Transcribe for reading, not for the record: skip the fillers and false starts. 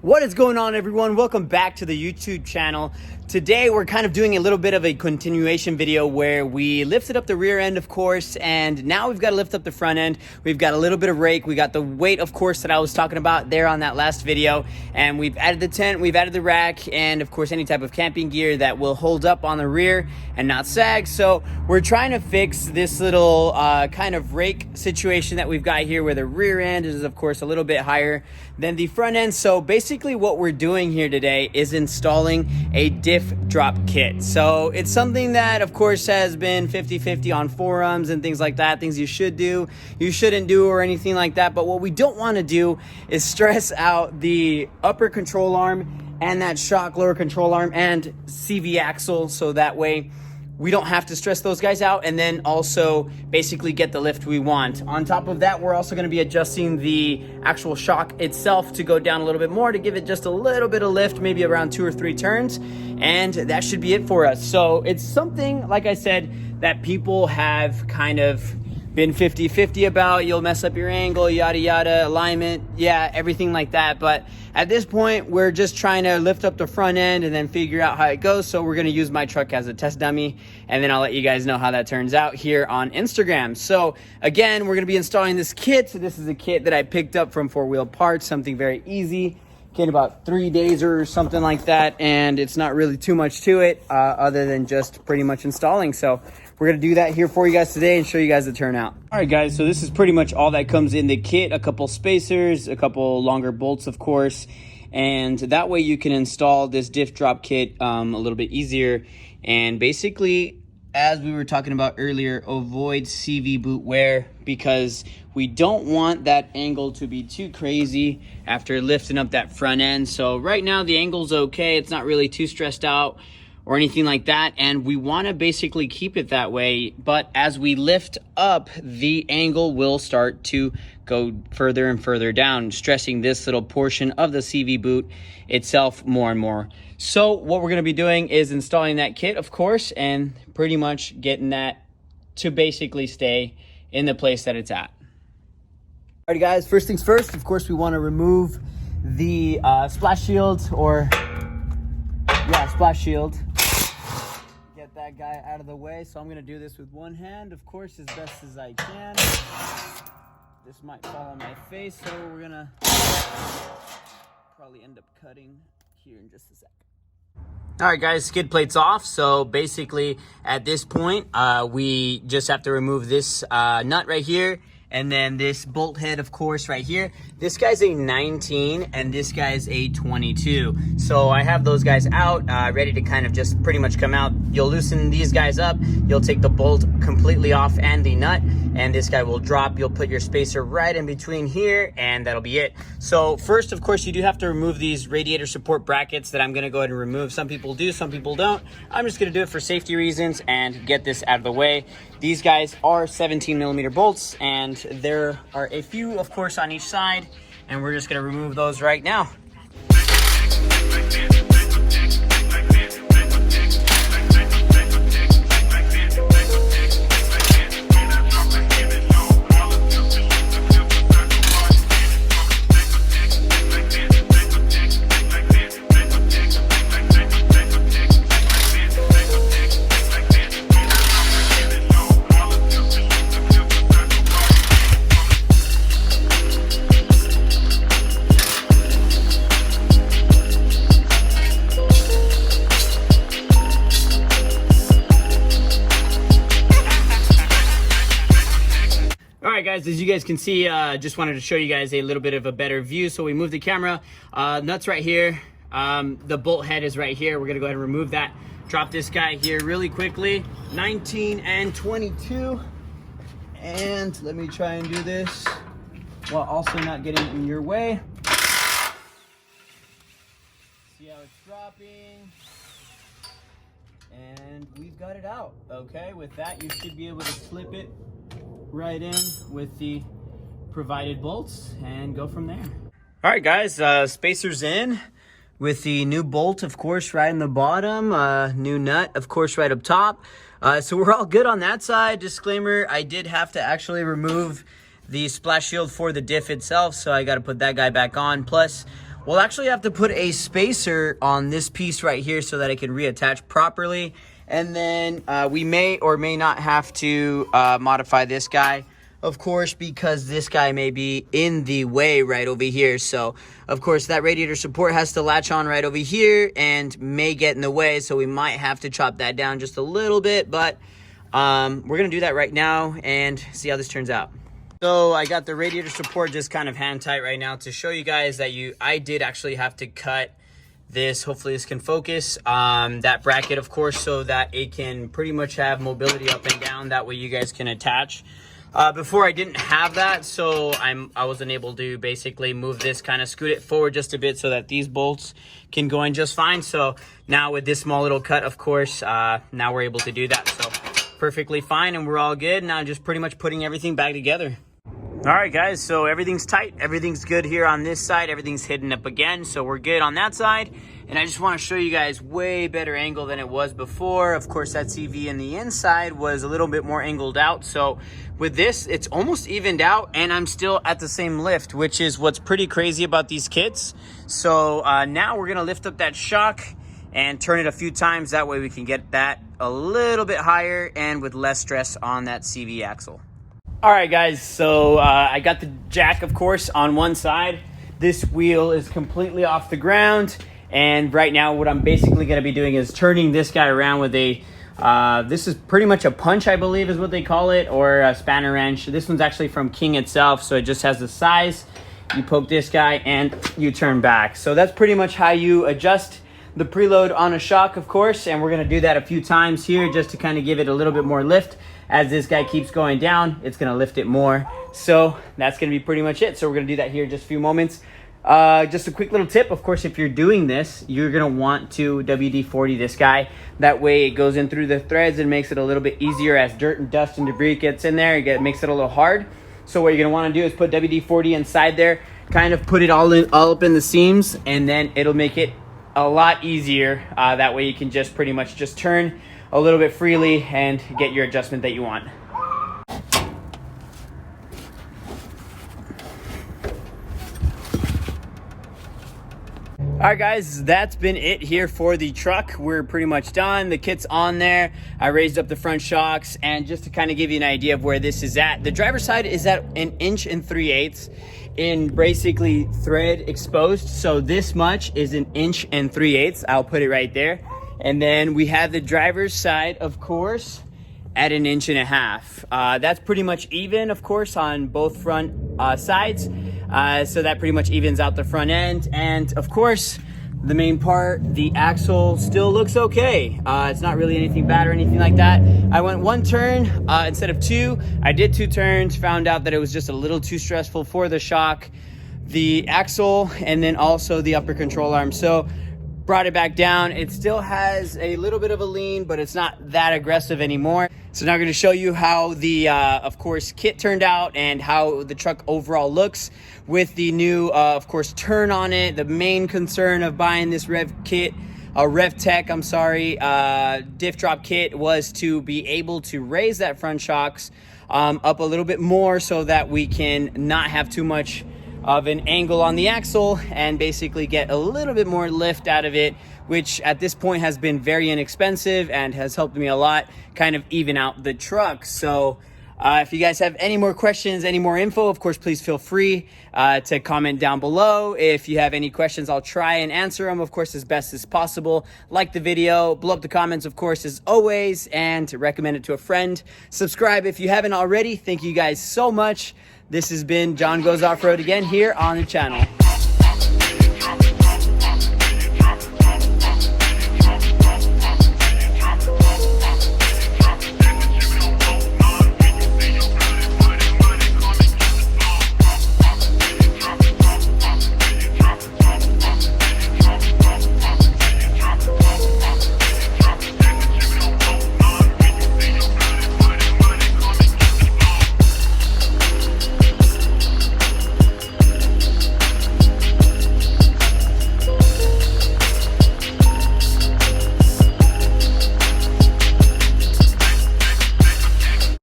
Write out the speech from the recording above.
What is going on, everyone? Welcome back to the YouTube channel. Today we're kind of doing a little bit of a continuation video where we lifted up the rear end, of course, and now we've got to lift up the front end. We've got a little bit of rake. We got the weight, of course, that I was talking about there on that last video, and we've added the tent, we've added the rack, and of course any type of camping gear that will hold up on the rear and not sag. So we're trying to fix this little kind of rake situation that we've got here where the rear end is, of course, a little bit higher than the front end. So basically what we're doing here today is installing a Diff drop kit. So it's something that, of course, has been 50-50 on forums and things like that, things you should do, you shouldn't do, or anything like that. But what we don't want to do is stress out the upper control arm and that shock lower control arm and CV axle, so that way we don't have to stress those guys out, and then also basically get the lift we want. On top of that, we're also going to be adjusting the actual shock itself to go down a little bit more to give it just a little bit of lift, maybe around 2 or 3 turns, and that should be it for us. So it's something, like I said, that people have kind of been 50-50 about. You'll mess up your angle, yada yada, alignment, yeah, everything like that. But at this point, we're just trying to lift up the front end and then figure out how it goes. So we're going to use my truck as a test dummy, and then I'll let you guys know how that turns out here on Instagram. So again, we're going to be installing this kit. So this is a kit that I picked up from 4-Wheel Parts, something very easy, in about 3 days or something like that, and it's not really too much to it other than just pretty much installing. So we're gonna do that here for you guys today and show you guys the turnout. All right, guys, so this is pretty much all that comes in the kit: a couple spacers, a couple longer bolts, of course, and that way you can install this Diff drop kit a little bit easier. And basically, as we were talking about earlier, avoid CV boot wear, because we don't want that angle to be too crazy after lifting up that front end. So right now the angle's okay, it's not really too stressed out or anything like that, and we want to basically keep it that way. But as we lift up, the angle will start to go further and further down, stressing this little portion of the CV boot itself more and more. So what we're going to be doing is installing that kit, of course, and pretty much getting that to basically stay in the place that it's at. Alrighty, guys, first things first, of course, we want to remove the splash shield, or splash shield. Get that guy out of the way. So I'm going to do this with one hand, of course, as best as I can. This might fall on my face, so we're going to probably end up cutting here in just a sec. All right, guys, skid plate's off. So basically at this point, we just have to remove this nut right here, and then this bolt head, of course, right here. This guy's a 19 and this guy's a 22. So I have those guys out, ready to kind of just pretty much come out. You'll loosen these guys up. You'll take the bolt completely off and the nut, and this guy will drop. You'll put your spacer right in between here, and that'll be it. So first, of course, you do have to remove these radiator support brackets that I'm gonna go ahead and remove. Some people do, some people don't. I'm just gonna do it for safety reasons and get this out of the way. These guys are 17mm bolts, and there are a few, of course, on each side, and we're just gonna remove those right now. Alright, guys, as you guys can see, just wanted to show you guys a little bit of a better view. So we moved the camera, nuts right here, the bolt head is right here. We're gonna go ahead and remove that, drop this guy here really quickly, 19 and 22, and let me try and do this while also not getting in your way. See how it's dropping, and we've got it out. Okay, with that you should be able to slip it right in with the provided bolts and go from there. All right, guys, spacers in with the new bolt, of course, right in the bottom, new nut, of course, right up top. So we're all good on that side. Disclaimer, I did have to actually remove the splash shield for the Diff itself, so I got to put that guy back on. Plus, We'll actually have to put a spacer on this piece right here so that it can reattach properly. And then we may or may not have to modify this guy, of course, because this guy may be in the way right over here. So, of course, that radiator support has to latch on right over here and may get in the way. So we might have to chop that down just a little bit, but we're going to do that right now and see how this turns out. So I got the radiator support just kind of hand tight right now to show you guys that I did actually have to cut this. Hopefully this can focus that bracket, of course, so that it can pretty much have mobility up and down. That way you guys can attach. Before I didn't have that, so I wasn't able to basically move this, kind of scoot it forward just a bit so that these bolts can go in just fine. So now with this small little cut, of course, now we're able to do that. So perfectly fine, and we're all good. Now just pretty much putting everything back together. All right, guys, so everything's tight. Everything's good here on this side. Everything's hidden up again, so we're good on that side. And I just want to show you guys way better angle than it was before. Of course, that CV in the inside was a little bit more angled out. So with this, it's almost evened out, and I'm still at the same lift, which is what's pretty crazy about these kits. So now we're going to lift up that shock and turn it a few times. That way we can get that a little bit higher and with less stress on that CV axle. All right, guys, so I got the jack, of course, on one side. This wheel is completely off the ground, and right now what I'm basically going to be doing is turning this guy around with a this is pretty much a punch, I believe is what they call it, or a spanner wrench. This one's actually from King itself, so it just has the size. You poke this guy and you turn back. So that's pretty much how you adjust the preload on a shock, of course, and we're going to do that a few times here just to kind of give it a little bit more lift. As this guy keeps going down, it's going to lift it more. So that's going to be pretty much it. So we're going to do that here in just a few moments. Just a quick little tip. Of course, if you're doing this, you're going to want to WD-40 this guy. That way it goes in through the threads and makes it a little bit easier as dirt and dust and debris gets in there. It makes it a little hard. So what you're going to want to do is put WD-40 inside there, kind of put it all up in the seams, and then it'll make it a lot easier. That way you can just pretty much just turn a little bit freely and get your adjustment that you want. All right, guys, that's been it here for the truck. We're pretty much done. The kit's on there. I raised up the front shocks, and just to kind of give you an idea of where this is at, the driver's side is at 1 3/8 in basically thread exposed. So this much is 1 3/8. I'll put it right there. And then we have the driver's side, of course, at 1.5 inches. That's pretty much even, of course, on both front sides. So that pretty much evens out the front end. And of course, the main part, the axle still looks okay. It's not really anything bad or anything like that. I went 1 turn instead of 2. I did 2 turns, found out that it was just a little too stressful for the shock, the axle, and then also the upper control arm. So brought it back down. It still has a little bit of a lean, but it's not that aggressive anymore. So now I'm going to show you how the, of course, kit turned out and how the truck overall looks with the new, of course, turn on it. The main concern of buying this Rev Tech, diff drop kit was to be able to raise that front shocks up a little bit more so that we can not have too much of an angle on the axle and basically get a little bit more lift out of it, which at this point has been very inexpensive and has helped me a lot kind of even out the truck. So if you guys have any more questions, any more info, of course, please feel free to comment down below. If you have any questions, I'll try and answer them, of course, as best as possible. Like the video, blow up the comments, of course, as always, and recommend it to a friend. Subscribe if you haven't already. Thank you guys so much. This has been John Goes Off-Road again here on the channel.